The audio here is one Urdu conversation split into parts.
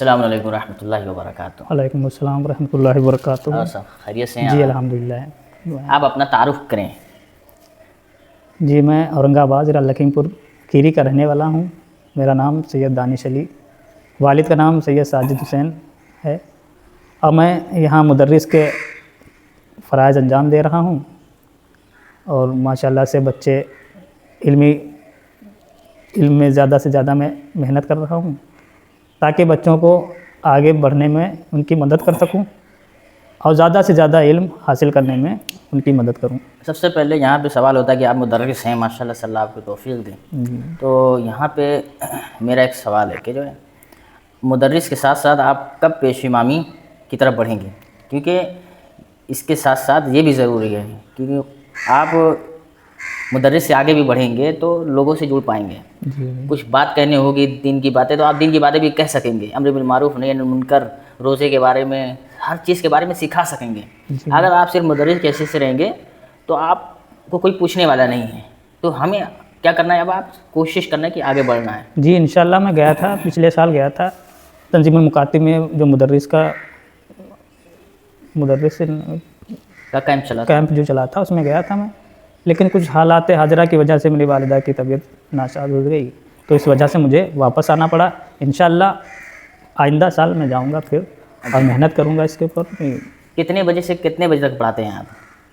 السلام علیکم ورحمۃ اللہ وبرکاتہ۔ وعلیکم السلام ورحمۃ اللہ وبرکاتہ۔ اور سب خیریت سے ہیں؟ جی الحمدللہ۔ آپ اپنا تعارف کریں۔ جی میں اورنگ آباد ضلع لکھیم پور کیری کا رہنے والا ہوں۔ میرا نام سید دانش علی، والد کا نام سید ساجد حسین ہے، اور میں یہاں مدرس کے فرائض انجام دے رہا ہوں، اور ماشاءاللہ سے بچے علم میں زیادہ سے زیادہ میں محنت کر رہا ہوں تاکہ بچوں کو آگے بڑھنے میں ان کی مدد کر سکوں اور زیادہ سے زیادہ علم حاصل کرنے میں ان کی مدد کروں۔ سب سے پہلے یہاں پہ سوال ہوتا ہے کہ آپ مدرس ہیں، ماشاءاللہ صلی اللہ آپ کو توفیق دیں۔ تو یہاں پہ میرا ایک سوال ہے کہ جو ہے مدرس کے ساتھ ساتھ آپ کب پیش امامی کی طرف بڑھیں گے؟ کیونکہ اس کے ساتھ ساتھ یہ بھی ضروری ہے کیونکہ آپ مدرس سے آگے بھی بڑھیں گے تو لوگوں سے جڑ پائیں گے، کچھ بات کہنے ہوگی دین کی باتیں تو آپ دین کی باتیں بھی کہہ سکیں گے، امر بالمعروف نہی عن المنکر، روزے کے بارے میں، ہر چیز کے بارے میں سکھا سکیں گے۔ اگر آپ صرف مدرس کے حیثیت سے رہیں گے تو آپ کو کوئی پوچھنے والا نہیں ہے، تو ہمیں کیا کرنا ہے؟ اب آپ کوشش کرنا ہے کہ آگے بڑھنا ہے۔ جی انشاءاللہ میں گیا تھا، پچھلے سال گیا تھا تنظیم المکاتب میں، جو مدرس کا کیمپ جو چلا تھا اس میں گیا تھا میں، لیکن کچھ حالات حاضرہ کی وجہ سے میری والدہ کی طبیعت ناساز ہو گئی، تو اس وجہ سے مجھے واپس آنا پڑا۔ انشاءاللہ آئندہ سال میں جاؤں گا پھر اور محنت کروں گا اس کے اوپر۔ کتنے بجے سے کتنے بجے تک پڑھاتے ہیں آپ؟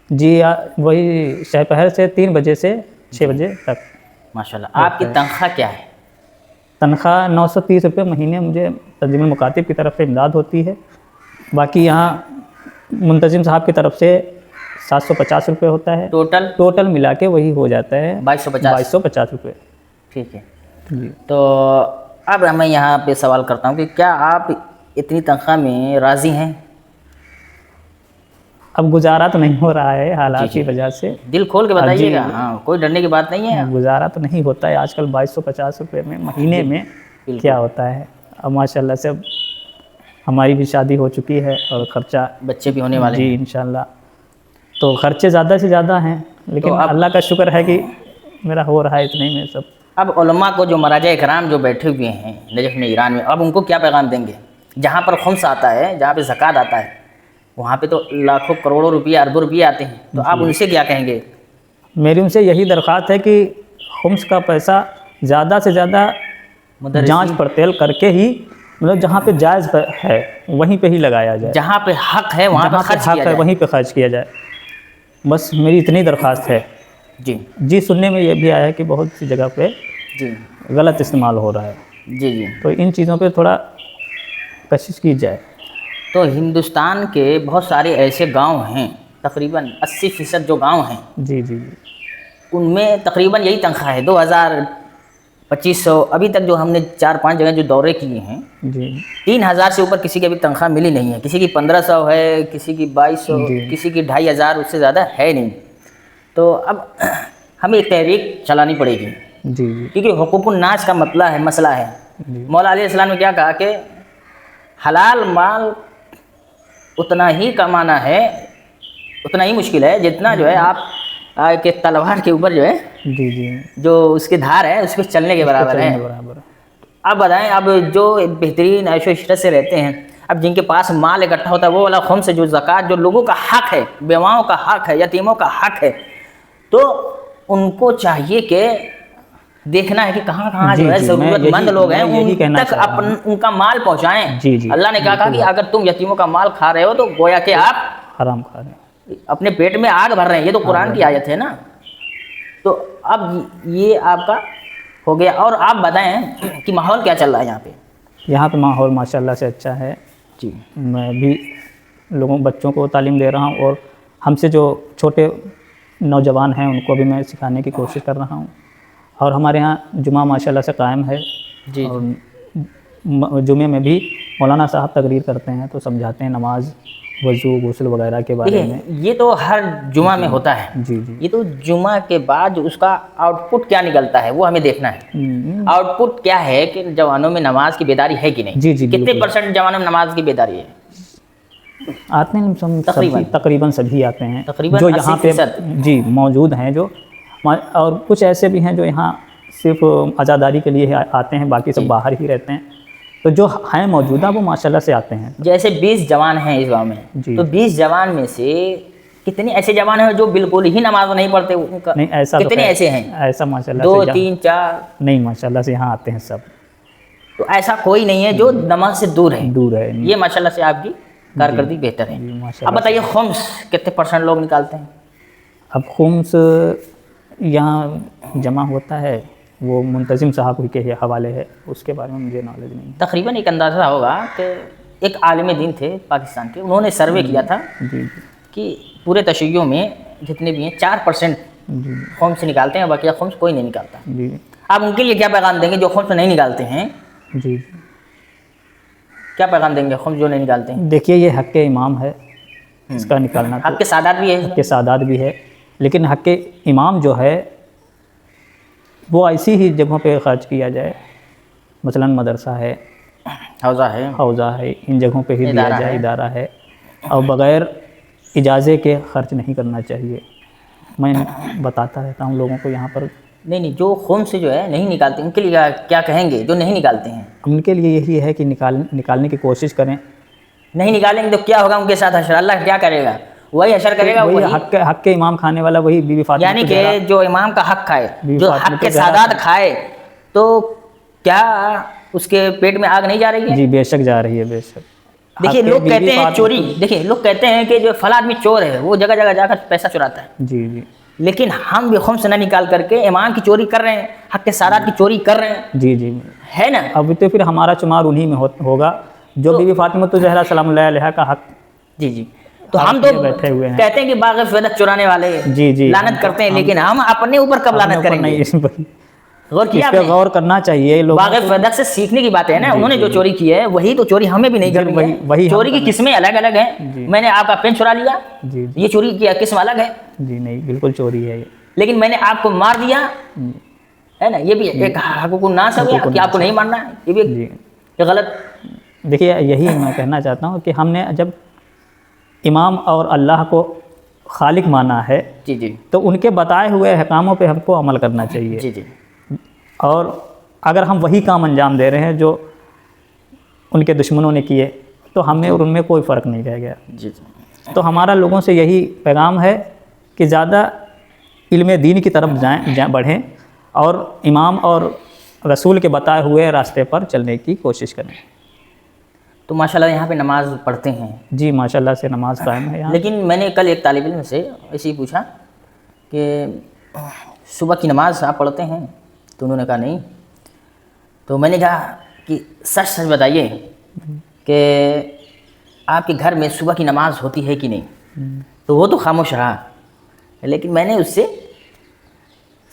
جی وہی شہ پہر سے 3 بجے سے 6 بجے تک۔ ماشاءاللہ۔ آپ کی تنخواہ کیا ہے؟ تنخواہ 930 روپے مہینے مجھے تنظیم المکاتب کی طرف سے امداد ہوتی ہے، باقی یہاں منتظم صاحب کی طرف سے 750 روپے ہوتا ہے، ٹوٹل ملا کے وہی ہو جاتا ہے 2250 روپے۔ ٹھیک ہے جی۔ تو اب میں یہاں پہ سوال کرتا ہوں کہ کیا آپ اتنی تنخواہ میں راضی ہیں؟ اب گزارا تو نہیں ہو رہا ہے حالات کی وجہ سے، دل کھول کے بتائیے گا، ہاں کوئی ڈرنے کی بات نہیں ہے۔ گزارا تو نہیں ہوتا ہے آج کل 2250 روپے میں مہینے میں کیا ہوتا ہے۔ اب ماشاءاللہ سے ہماری بھی شادی ہو چکی ہے اور خرچہ بچے بھی ہونے والے ہیں۔ جی انشاءاللہ، تو خرچے زیادہ سے زیادہ ہیں، لیکن اللہ کا شکر ہے کہ میرا ہو رہا ہے اتنے میں سب۔ اب علماء کو جو مراجع کرام جو بیٹھے ہوئے ہیں نجف میں، ایران میں، اب ان کو کیا پیغام دیں گے؟ جہاں پر خمس آتا ہے، جہاں پہ زکوٰۃ آتا ہے، وہاں پہ تو لاکھوں کروڑوں روپیے اربوں روپیے آتے ہیں، تو آپ ان سے کیا کہیں گے؟ میری ان سے یہی درخواست ہے کہ خمس کا پیسہ زیادہ سے زیادہ جانچ پڑتال کر کے ہی، مطلب جہاں پہ جائز ہے وہیں پہ ہی لگایا جائے، جہاں پہ حق ہے وہاں پہ خرچ کیا جائے، وہیں پہ خرچ کیا جائے، بس میری اتنی درخواست ہے۔ جی سننے میں یہ بھی آیا ہے کہ بہت سی جگہ پہ غلط استعمال ہو رہا ہے، جی تو ان چیزوں پہ تھوڑا کوشش کی جائے۔ تو ہندوستان کے بہت سارے ایسے گاؤں ہیں، تقریباً 80% جو گاؤں ہیں، جی ان میں تقریباً یہی تنخواہ ہے 2000 2500۔ ابھی تک جو ہم نے 4-5 جگہ جو دورے کیے ہیں، 3000 سے اوپر کسی کی ابھی تنخواہ ملی نہیں ہے، کسی کی 1500 ہے، کسی کی 2200، کسی کی 2500، اس سے زیادہ ہے نہیں۔ تو اب ہمیں ایک تحریک چلانی پڑے گی، کیونکہ حقوق الناس کا مسئلہ ہے۔ مولا علیہ السلام نے کیا کہا کہ حلال مال اتنا ہی کمانا ہے، اتنا ہی مشکل ہے جتنا جو ہے آپ کے تلوار کے اوپر جو ہے جو اس کی دھار ہے اس پہ چلنے کے برابر ہے۔ اب بتائیں، اب جو بہترین عیش و عشرت سے رہتے ہیں، اب جن کے پاس مال اکٹھا ہوتا ہے، وہ والا خمس جو زکوٰۃ جو لوگوں کا حق ہے، بیواؤں کا حق ہے، یتیموں کا حق ہے، تو ان کو چاہیے کہ دیکھنا ہے کہ کہاں کہاں جو ہے ضرورت مند لوگ ہیں، ان تک ان کا مال پہنچائیں۔ اللہ نے کہا کہ اگر تم یتیموں کا مال کھا رہے ہو تو گویا کہ آپ حرام کھا رہے ہیں، اپنے پیٹ میں آگ بھر رہے ہیں، یہ تو قرآن کی آیت ہے نا۔ تو اب یہ آپ کا ہو گیا، اور آپ بتائیں کہ ماحول کیا چل رہا ہے یہاں پہ؟ یہاں پہ ماحول ماشاءاللہ سے اچھا ہے۔ میں بھی بچوں کو تعلیم دے رہا ہوں، اور ہم سے جو چھوٹے نوجوان ہیں ان کو بھی میں سکھانے کی کوشش کر رہا ہوں، اور ہمارے ہاں جمعہ ماشاءاللہ سے قائم ہے، اور جمعے میں بھی مولانا صاحب تقریر کرتے ہیں تو سمجھاتے ہیں نماز، وضو، غسل وغیرہ کے بارے میں۔ یہ تو ہر جمعہ میں ہوتا ہے، یہ تو جمعہ کے بعد اس کا آؤٹ پٹ کیا نکلتا ہے وہ ہمیں دیکھنا ہے۔ آؤٹ پٹ کیا ہے کہ جوانوں میں نماز کی بیداری ہے کہ نہیں؟ کتنے % جوانوں میں نماز کی بیداری ہے؟ آتے ہیں تقریباً سبھی آتے ہیں جو یہاں پہ موجود ہیں، جو اور کچھ ایسے بھی ہیں جو یہاں صرف عزاداری کے لیے آتے ہیں، باقی سب باہر ہی رہتے ہیں۔ تو جو ہیں موجودہ وہ ماشاءاللہ سے آتے ہیں. جیسے 20 جوان ہیں اس گاؤں میں, جی. تو 20 جوان میں سے کتنے ایسے جوان ہیں جو بالکل ہی نماز نہیں پڑھتے؟ ان کا نہیں ایسا تو کتنے ایسے ہیں؟ ایسا ماشاءاللہ 2 سے 3 4 نہیں, ماشاءاللہ سے یہاں آتے ہیں سب. تو ایسا کوئی نہیں ہے جو نماز سے دور ہے. دور ہے. یہ ماشاءاللہ سے آپ کی کارکردگی بہتر ہے. جی اب ماشاءاللہ. بتائیے خمس کتنے % لوگ نکالتے ہیں؟ اب خمس یہاں جمع ہوتا ہے, وہ منتظم صاحب کے حوالے ہے, اس کے بارے میں مجھے نالج نہیں ہے. تقریباً ایک اندازہ ہوگا کہ ایک عالم دین تھے پاکستان کے, انہوں نے سروے کیا تھا جی کہ پورے تشیعوں میں جتنے بھی ہیں 4% جی خمس نکالتے ہیں, باقی خمس کوئی نہیں نکالتا. جی آپ ان کے لیے کیا پیغام دیں گے جو خمس نہیں نکالتے ہیں؟ جی. کیا پیغام دیں گے خمس جو نہیں نکالتے ہیں؟ دیکھیے یہ حق امام ہے, اس کا نکالنا حق کے سادات بھی ہے, حق کے سادات بھی ہے, لیکن حق امام جو ہے وہ ایسی ہی جگہوں پہ خرچ کیا جائے, مثلا مدرسہ ہے, حوضہ ہے, ان جگہوں پہ ہی دیا جائے, ادارہ ہے, اور بغیر اجازے کے خرچ نہیں کرنا چاہیے. میں بتاتا رہتا ہوں لوگوں کو یہاں پر. نہیں جو خمس جو ہے نہیں نکالتے ان کے لیے کیا کہیں گے جو نہیں نکالتے ہیں؟ ان کے لیے یہی ہے کہ نکالنے کی کوشش کریں. نہیں نکالیں گے تو کیا ہوگا ان کے ساتھ حشر؟ اللہ کیا کرے گا؟ وہی حشر کرے گا. وہی حق کے امام کھانے والا وہی بی بی فاطمہ, یعنی کہ جو امام کا حق کھائے, جو حق کے سادات کھائے, تو کیا اس کے پیٹ میں آگ نہیں جا رہی ہے؟ جی بے شک جا رہی ہے, بے شک. دیکھیے لوگ کہتے ہیں چوری, دیکھیے لوگ کہتے ہیں کہ جو فلاں آدمی چور ہے وہ جگہ جگہ جا کر پیسہ چراتا ہے. جی جی. لیکن ہم بھی خمس نہ نکال کر کے امام کی چوری کر رہے ہیں, حق کے سادات کی چوری کر رہے ہیں. جی جی ہے نا؟ اب تو پھر ہمارا شمار انہی میں ہوگا جو بی بی فاطمہ زہرا سلام اللہ علیہا کا حق. جی جی. تو ہم تو بیٹھے ہوئے ہیں, کہتے ہیں کہ باغ فیدق چرانے والے جی جی لعنت کرتے ہیں, لیکن ہم اپنے اوپر کب لعنت کریں گے؟ غور کیا اس پہ غور کرنا چاہیے لوگوں باغ فیدق سے سیکھنے کی بات ہے نا. انہوں نے جو چوری کی ہے وہی تو چوری ہمیں بھی نہیں کرنی ہے. چوری کی قسمیں الگ الگ ہیں. میں نے آپ کا پین چرا لیا, یہ چوری کی قسم الگ ہے. جی نہیں بالکل چوری ہے یہ. لیکن میں نے آپ کو مار دیا ہے نا, یہ بھی ایک حقوق الناس ہو گیا کہ آپ کو نہیں مارنا ہے, یہ بھی غلط. دیکھیے یہی میں کہنا چاہتا ہوں کہ ہم نے جب امام اور اللہ کو خالق مانا ہے جی جی تو ان کے بتائے ہوئے احکاموں پہ ہم کو عمل کرنا چاہیے. جی جی. اور اگر ہم وہی کام انجام دے رہے ہیں جو ان کے دشمنوں نے کیے تو ہم میں اور ان میں کوئی فرق نہیں رہ گیا. جی جی. تو ہمارا لوگوں سے یہی پیغام ہے کہ زیادہ علم دین کی طرف بڑھیں اور امام اور رسول کے بتائے ہوئے راستے پر چلنے کی کوشش کریں. تو ماشاءاللہ یہاں پہ نماز پڑھتے ہیں؟ جی ماشاءاللہ سے نماز قائم ہے یہاں. لیکن میں نے کل ایک طالب علم سے ایسے ہی پوچھا کہ صبح کی نماز آپ پڑھتے ہیں؟ تو انہوں نے کہا نہیں. تو میں نے کہا کہ سچ سچ بتائیے کہ آپ کے گھر میں صبح کی نماز ہوتی ہے کہ نہیں؟ تو وہ تو خاموش رہا, لیکن میں نے اس سے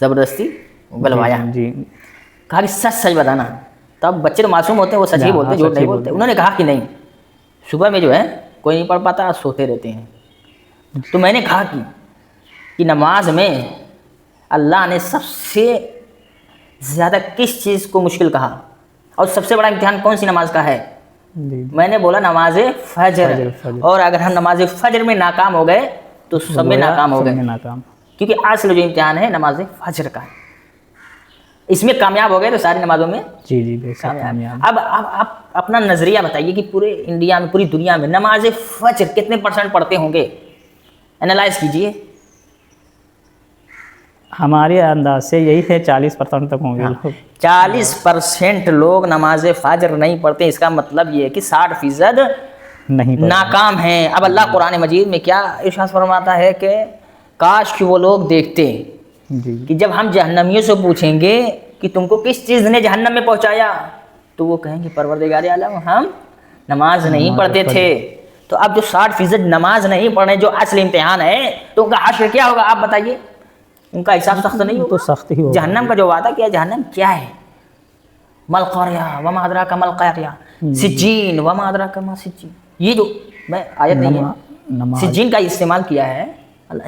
زبردستی بلوایا. جی. کہا کہ سچ سچ بتانا. تب بچے تو معصوم ہوتے ہیں, وہ سچ ہی بولتے ہیں, جھوٹ نہیں بولتے. انہوں نے کہا کہ نہیں, صبح میں جو ہے کوئی نہیں پڑھ پاتا, سوتے رہتے ہیں. تو میں نے کہا کہ نماز میں اللہ نے سب سے زیادہ کس چیز کو مشکل کہا اور سب سے بڑا امتحان کون سی نماز کا ہے؟ میں نے بولا نماز فجر. اور اگر ہم نماز فجر میں ناکام ہو گئے تو سب میں ناکام ہو گئے, کیونکہ اصل جو امتحان ہے نماز فجر کا ہے. اس میں کامیاب ہو گئے تو ساری نمازوں میں جی جی کامیاب. اب آپ اپنا نظریہ بتائیے کہ پورے انڈیا میں, پوری دنیا میں نماز فجر کتنے % پڑھتے ہوں گے؟ انالائز کیجئے. ہمارے انداز سے یہی ہے 40% تک ہوں گے. 40% لوگ نماز فجر نہیں پڑھتے. اس کا مطلب یہ ہے کہ 60% نہیں ناکام ہیں. اب اللہ قرآن مجید میں کیا ارشاد فرماتا ہے کہ کاش کہ وہ لوگ دیکھتے کہ جب ہم جہنمیوں سے پوچھیں گے کہ تم کو کس چیز نے جہنم میں پہنچایا, تو وہ کہیں گے پروردگار عالم ہم نماز نہیں پڑھتے تھے. تو اب جو 60% نماز نہیں پڑھنے جو اصل امتحان ہے, تو ان کا حشر کیا ہوگا آپ بتائیے؟ ان کا حساب سخت نہیں ہوگا؟ تو سخت ہی ہوگا. جہنم کا جو وعدہ کیا, جہنم کیا ہے؟ مل قاریہ وما ادراک مل قاریہ, سجین وما ادراک ما سجین. یہ جو میں آیت نہیں ہے, سجین کا استعمال کیا ہے.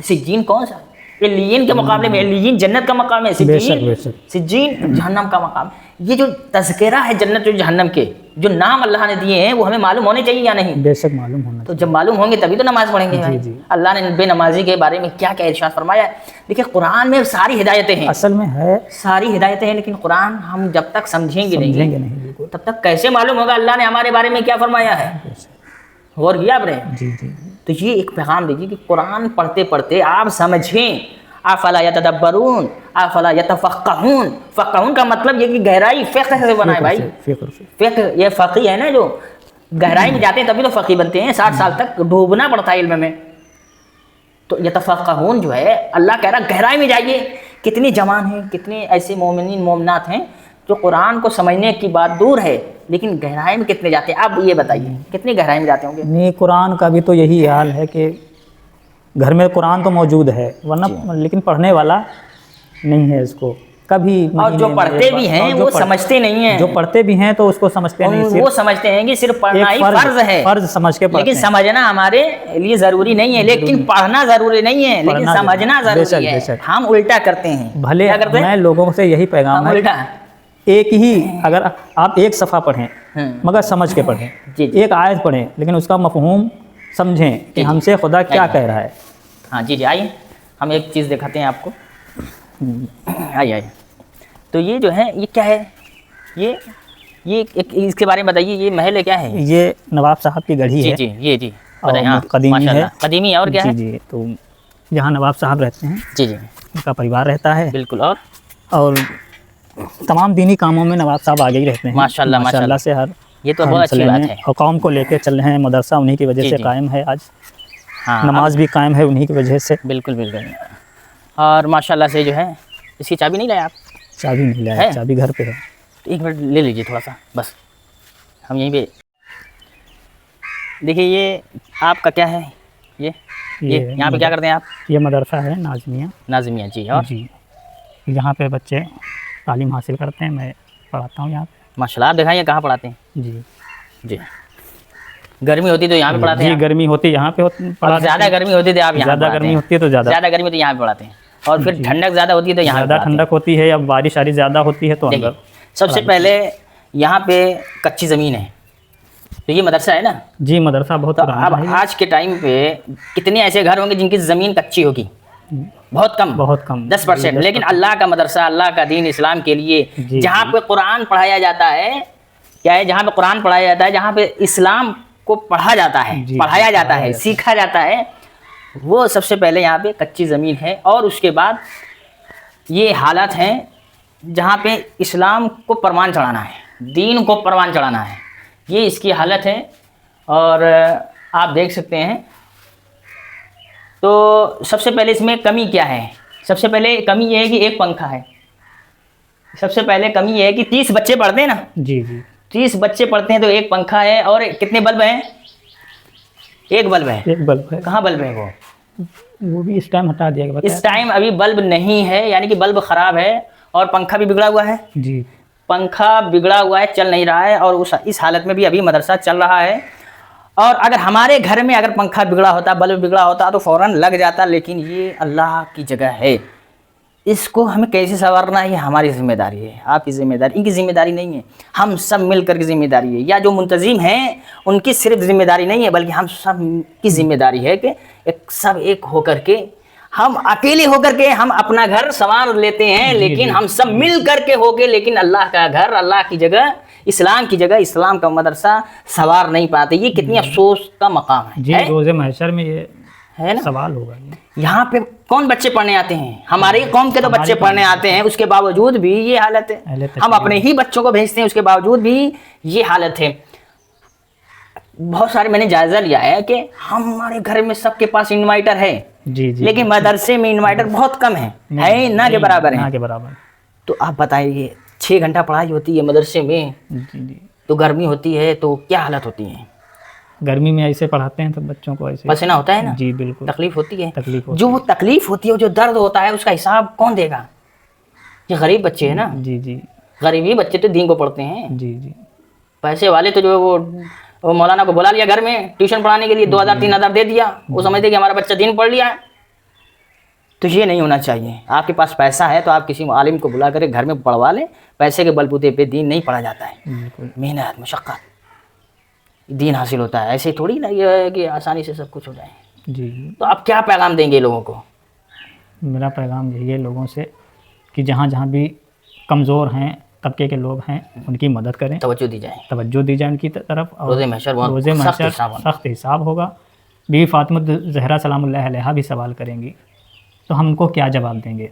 سجین کون سا؟ علیین کے مقابلے میں علیین جنت کا مقام ہے, سجین جہنم کا مقام. یہ جو تذکرہ ہے جنت و جہنم کے, جو نام اللہ نے دیے ہیں وہ ہمیں معلوم ہونے چاہیے یا نہیں؟ بے شک معلوم ہونا تو جب معلوم ہوں گے تبھی تو نماز پڑھیں گے بھائی۔ جی۔ اللہ نے بے نمازی کے بارے میں کیا کیا ارشاد فرمایا ہے؟ دیکھیں قرآن میں ساری ہدایتیں ہیں، اصل میں ہے، ساری ہدایتیں ہیں، لیکن قرآن ہم جب تک سمجھیں گے سمجھیں گے نہیں نہیں بالکل۔ تب تک کیسے معلوم ہوگا اللہ نے ہمارے بارے میں کیا فرمایا ہے؟ غور کیا آپ نے؟ جی جی تو یہ ایک پیغام دیجیے کہ قرآن پڑھتے پڑھتے آپ سمجھیں، افلا یتدبرون افلا یتفقہون۔ فقہون کا مطلب یہ کہ گہرائی فقہ سے بنا ہے بھائی، فکر سے فقہ یہ فقی ہے نا، جو گہرائی میں جاتے ہیں تبھی تو فقی بنتے ہیں، 60 سال تک ڈوبنا پڑتا ہے علم میں۔ تو یتفقہون جو ہے اللہ کہہ رہا گہرائی میں جائیے۔ کتنی جوان ہیں، کتنے ایسے مومنین مومنات ہیں جو قرآن کو سمجھنے کی بات دور ہے لیکن گہرائی میں کتنے جاتے ہیں؟ اب یہ بتائیے کتنی گہرائی میں جاتے ہوں گے؟ نہیں، قرآن کا بھی تو یہی حال ہے کہ گھر میں قرآن تو موجود ہے ورنہ لیکن پڑھنے والا نہیں ہے اس کو کبھی۔ اور جو پڑھتے بھی ہیں وہ سمجھتے نہیں ہیں، جو پڑھتے بھی ہیں تو اس کو سمجھتے نہیں، وہ سمجھتے ہیں کہ صرف پڑھنا ہی فرض ہے، فرض سمجھ کے پڑھتے لیکن ہیں۔ سمجھنا ہمارے لیے ضروری نہیں ہے، لیکن پڑھنا ضروری نہیں ہے لیکن پڑھنا سمجھنا ضروری ہے، ضروری بے ہے۔ شک۔ ہم الٹا کرتے ہیں، بھلے کیا کرتے ہیں؟ میں لوگوں سے یہی پیغام ہم ہے، الٹا ایک ہی اگر آپ ایک صفحہ پڑھیں مگر سمجھ کے پڑھیں، جی جی ایک آیت پڑھیں لیکن اس کا مفہوم سمجھیں کہ ہم سے خدا کیا کہہ رہا ہے۔ ہاں جی جی آئیے ہم ایک چیز دکھاتے ہیں آپ کو، آئیے۔ تو یہ جو ہے یہ کیا ہے؟ یہ اس کے بارے میں بتائیے، یہ محل ہے کیا ہے؟ یہ نواب صاحب کی گڑھی جی ہے، جی یہ جی اور بتائیں، ہاں قدیمی ماشاء ہے، اللہ قدیمی ہے، اور کیا ہے؟ جی جی تو یہاں نواب صاحب رہتے ہیں، جی جی ان کا پریوار رہتا ہے، بالکل، اور تمام دینی کاموں میں نواب صاحب آگے ہی رہتے ہیں ماشاء اللہ، ماشاء اللہ۔ سے ہر یہ تو بہت اچھی مسئلے بات میں، ہے۔ اور قوم کو لے کے چل رہے ہیں، مدرسہ انہی کی وجہ جی سے جی قائم ہے آج، ہاں نماز بھی قائم ہے انہی کی وجہ سے۔ بالکل بالکل، اور ماشاء اللہ سے جو ہے اس کی چابی نہیں لائے آپ؟ چابی نہیں لایا، چابی گھر پہ ہے۔ تو ایک منٹ لے لیجیے تھوڑا سا بس، ہم یہیں پہ دیکھیے۔ یہ آپ کا کیا ہے؟ یہ یہاں پہ کیا کرتے ہیں آپ؟ یہ مدرسہ ہے نازمیہ، ناظمیہ جی، اور جی یہاں پہ بچے تعلیم حاصل کرتے ہیں، میں پڑھاتا ہوں یہاں پہ۔ ماشاء اللہ، آپ دکھائیے کہاں پڑھاتے ہیں؟ جی جی گرمی ہوتی تو یہاں پہ پڑھاتے ہیں؟ جی گرمی ہوتی یہاں پہ اور زیادہ گرمی ہوتی تو آپ یہاں زیادہ گرمی ہوتی ہے تو زیادہ گرمی تو یہاں پہ پڑھاتے ہیں، اور پھر ٹھنڈک زیادہ ہوتی ہے تو یہاں زیادہ ٹھنڈک ہوتی ہے یا بارش آری زیادہ ہوتی ہے تو اندر۔ سب سے پہلے یہاں پہ کچی زمین ہے، تو یہ مدرسہ ہے نا؟ جی مدرسہ بہت تو پرانا اب ہے، آج کے ٹائم پہ کتنے ایسے گھر ہوں گے جن کی زمین کچی ہوگی؟ بہت کم، بہت کم، 10%۔ لیکن اللہ کا مدرسہ، اللہ کا دین اسلام کے لیے جہاں پہ قرآن پڑھایا جاتا ہے، کیا ہے؟ جہاں پہ قرآن پڑھایا جاتا ہے، جہاں پہ اسلام کو پڑھا جاتا ہے، پڑھایا جاتا ہے، سیکھا جاتا ہے، وہ سب سے پہلے یہاں پہ کچی زمین ہے۔ اور اس کے بعد یہ حالات ہیں جہاں پہ اسلام کو پروان چڑھانا ہے، دین کو پروان چڑھانا ہے، یہ اس کی حالت ہے۔ اور آپ دیکھ سکتے ہیں، تو سب سے پہلے اس میں کمی کیا ہے؟ سب سے پہلے کمی یہ ہے کہ ایک پنکھا ہے، سب سے پہلے کمی یہ ہے کہ 30 بچے پڑھتے ہیں نا، جی جی 30 بچے پڑھتے ہیں تو ایک پنکھا ہے، اور کتنے بلب ہیں؟ ایک بلب ہے۔ ایک بلب ہے، کہاں بلب ہے وہ بھی اس ٹائم ہٹا دیا گیا، اس ٹائم ابھی بلب نہیں ہے، یعنی کہ بلب خراب ہے، اور پنکھا بھی بگڑا ہوا ہے۔ جی پنکھا بگڑا ہوا ہے، چل نہیں رہا ہے، اور اس حالت میں بھی ابھی مدرسہ چل رہا ہے۔ اور اگر ہمارے گھر میں اگر پنکھا بگڑا ہوتا، بلب بگڑا ہوتا تو فوراً لگ جاتا، لیکن یہ اللہ کی جگہ ہے، اس کو ہمیں کیسے سنوارنا ہے یہ ہماری ذمہ داری ہے، آپ کی ذمہ داری، ان کی ذمہ داری نہیں ہے، ہم سب مل کر کی ذمہ داری ہے، یا جو منتظم ہیں ان کی صرف ذمہ داری نہیں ہے بلکہ ہم سب کی ذمہ داری ہے کہ سب ایک ہو کر کے، ہم اکیلے ہو کر کے ہم اپنا گھر سنوار لیتے ہیں، لیکن ہم سب مل کر کے ہو کے لیکن اللہ کا گھر، اللہ کی جگہ، اسلام کی جگہ، اسلام کا مدرسہ سنوار نہیں پاتے۔ یہ کتنی افسوس کا مقام ہے جی، روز محشر میں یہ ہے نا؟ سوال ہوگا۔ یہاں پہ کون بچے پڑھنے آتے ہیں؟ ہماری قوم کے تو بچے پڑھنے آتے ہیں، اس کے باوجود بھی یہ حالت ہے، ہم اپنے ہی بچوں کو بھیجتے ہیں، اس کے باوجود بھی یہ حالت ہے۔ بہت سارے میں نے جائزہ لیا ہے کہ ہمارے گھر میں سب کے پاس انورٹر ہے، جی جی لیکن مدرسے میں انورٹر بہت کم ہے، نہ کے برابر ہے۔ نہ کے برابر۔ تو آپ بتائیے 6 گھنٹہ پڑھائی ہوتی ہے مدرسے میں، جی جی تو گرمی ہوتی ہے تو کیا حالت ہوتی ہے؟ گرمی میں ایسے پڑھاتے ہیں تو بچوں کو ایسے پسینہ ہوتا ہے نا، جی بالکل تکلیف ہوتی ہے، تکلیف جو وہ تکلیف ہوتی ہے، جو درد ہوتا ہے، اس کا حساب کون دے گا؟ یہ غریب بچے ہیں نا، جی جی غریبی بچے تو دین کو پڑھتے ہیں، جی جی پیسے والے تو جو ہے وہ مولانا کو بلا لیا گھر میں ٹیوشن پڑھانے کے لیے، 2000 3000 دے دیا، وہ سمجھتے کہ ہمارا بچہ دین پڑھ لیا ہے۔ تو یہ نہیں ہونا چاہیے، آپ کے پاس پیسہ ہے تو آپ کسی عالم کو بلا کر گھر میں پڑھوا لیں، پیسے کے بل بوتے پہ دین نہیں پڑھا جاتا ہے، بالکل۔ محنت مشقت دین حاصل ہوتا ہے. ایسے تھوڑی نا یہ ہے کہ آسانی سے سب کچھ ہو جائے. جی تو آپ کیا پیغام دیں گے لوگوں کو؟ میرا پیغام یہی ہے لوگوں سے کہ جہاں جہاں بھی کمزور ہیں طبقے کے لوگ ہیں ان کی مدد کریں, توجہ دی جائے. توجہ دی جائے ان کی طرف. اور روز محشر روز محشر سخت حساب ہوگا. بی فاطمہ زہرا سلام اللہ علیہا بھی سوال کریں گی, تو ہم ان کو کیا جواب دیں گے؟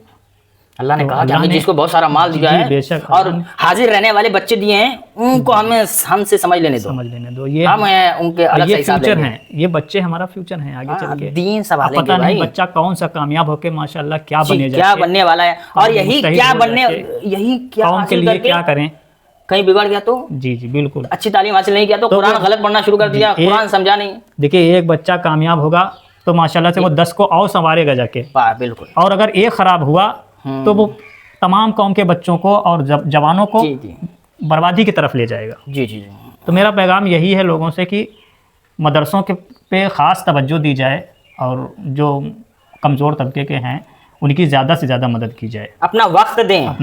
اللہ نے کہا کہ ہم نے جس کو بہت سارا مال دیا ہے بے شک اور حاضر رہنے والے بچے دیے ہیں ان کو ہم سے سمجھ لینے دو. یہ ہم ہیں ان کے الگ سے حساب فیوچر ہیں, یہ بچے ہمارا فیوچر ہیں آگے چل کے. دین سنبھالیں گے پتہ نہیں بھائی بچہ کون سا کامیاب ہو کے ماشاءاللہ کیا بنے کیا بننے والا ہے, اور یہی کیا بننے, یہی کیا قوم کے لیے کیا کریں. کہیں بگڑ گیا تو جی بالکل, اچھی تعلیم حاصل نہیں کیا تو قرآن غلط پڑھنا شروع کر دیا, قرآن سمجھا نہیں. دیکھیے ایک بچہ کامیاب ہوگا تو ماشاءاللہ سے وہ 10 کو اور سنوارے گا جا کے. بالکل. اور اگر ایک خراب ہوا تو وہ تمام قوم کے بچوں کو اور جوانوں کو بربادی کی طرف لے جائے گا. جی. تو میرا پیغام یہی ہے لوگوں سے کہ مدرسوں کے پہ خاص توجہ دی جائے اور جو کمزور طبقے کے ہیں ان کی زیادہ سے زیادہ مدد کی جائے. اپنا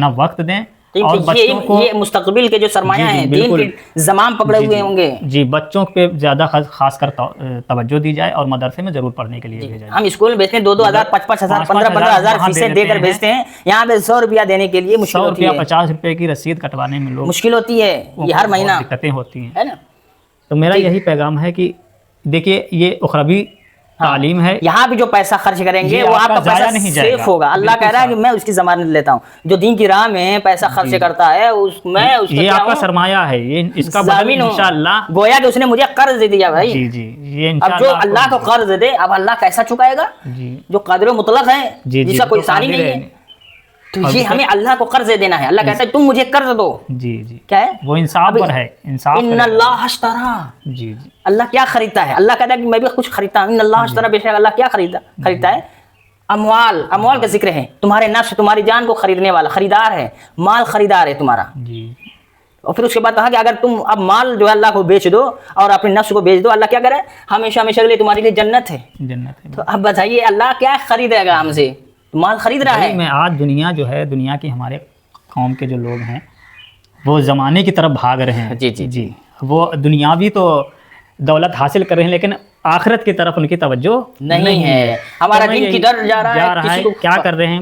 وقت دیں اور بچوں کو, یہ مستقبل کے جو سرمایہ ہیں دین کے زمام پکڑے ہوئے ہوں گے. جی بچوں پہ زیادہ خاص کر توجہ دی جائے اور مدرسے میں ضرور پڑھنے کے لیے بھیجا جائے. ہم اسکول میں بھیجتے ہیں 2,000 5,000 15,000 فیسیں دے کر بھیجتے ہیں, یہاں پہ 100 روپیہ دینے کے لیے مشکل ہوتی ہے. 50 روپے کی رسید کٹوانے میں لوگ مشکل ہوتی ہے, یہ ہر مہینہ دقتیں ہوتی ہے نا. تو میرا یہی پیغام ہے کہ دیکھیے یہ اخروی تعلیم ہے, یہاں بھی جو پیسہ خرچ کریں گے وہ آپ کا پیسہ نہیں سیف ہوگا. اللہ کہہ رہا ہے کہ میں اس کی ضمانت لیتا ہوں. جو دین کی راہ میں پیسہ خرچ کرتا ہے میں اس یہ آپ کا سرمایہ ہے, یہ اس کا بدل انشاءاللہ گویا کہ اس نے مجھے قرض دے دیا بھائی. جی یہ اب جو اللہ کو قرض دے اب اللہ کیسا چکائے گا؟ جو قادر و مطلق ہے جس کا کوئی ثانی نہیں ہے, تو یہ ہمیں اللہ کو قرض دینا ہے. اللہ کہتا ہے تم مجھے قرض دو. جی کیا ہے وہ انصاف پر ہے, انصاف. ان اللہ اشترى, جی اللہ کیا خریدتا ہے؟ اللہ کہتا ہے کہ میں بھی کچھ خریدتا ہوں. ان اللہ اشترى, بے شک اللہ کیا خریدتا ہے؟ اموال کا ذکر ہے. تمہارے نفس تمہاری جان کو خریدنے والا خریدار ہے, مال خریدار ہے تمہارا. جی اور پھر اس کے بعد کہا کہ اگر تم اب مال جو ہے اللہ کو بیچ دو اور اپنے نفس کو بیچ دو, اللہ کیا کرے؟ ہمیشہ کے لیے تمہارے لیے جنت ہے. تو اب بتائیے اللہ کیا خریدے گا ہم سے؟ مال خرید رہا ہے. میں آج دنیا جو ہے, دنیا کی ہمارے قوم کے جو لوگ ہیں وہ زمانے کی طرف بھاگ رہے ہیں. جی وہ دنیاوی تو دولت حاصل کر رہے ہیں لیکن آخرت کی طرف ان کی توجہ نہیں ہے. ہمارا دین کدھر جا رہا ہے, کیا کر رہے ہیں؟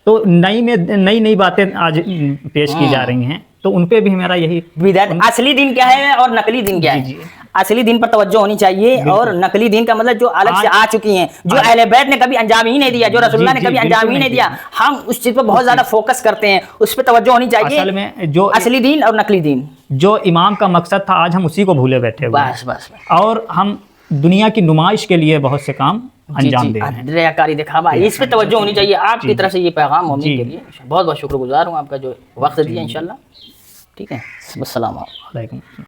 تو نئی باتیں آج پیش کی جا رہی ہیں, تو ان پہ بھی میرا یہی اصلی دین کیا ہے اور نقلی دین کیا ہے. اصلی دین پر توجہ ہونی چاہیے, اور نقلی دین کا مطلب جو الگ سے آ چکی ہیں, جو اہل بیت نے کبھی انجام ہی نہیں دیا, جو رسول اللہ نے کبھی انجام ہی نہیں دیا, ہم اس چیز پہ بہت زیادہ فوکس کرتے ہیں, اس پہ توجہ ہونی چاہیے. اصل میں جو اصلی دین اور نقلی دین, جو امام کا مقصد تھا آج ہم اسی کو بھولے بیٹھے ہوئے ہیں. بس اور ہم دنیا کی نمائش کے لیے بہت سے کام انجام دے رہے ہیں. ریاکاری دکھاوا, اس پہ توجہ ہونی چاہیے. آپ کی طرف سے یہ پیغام ہونے کے لیے بہت بہت شکر گزار ہوں, آپ کا جو وقت دیا انشاءاللہ. ٹھیک ہے, السلام علیکم.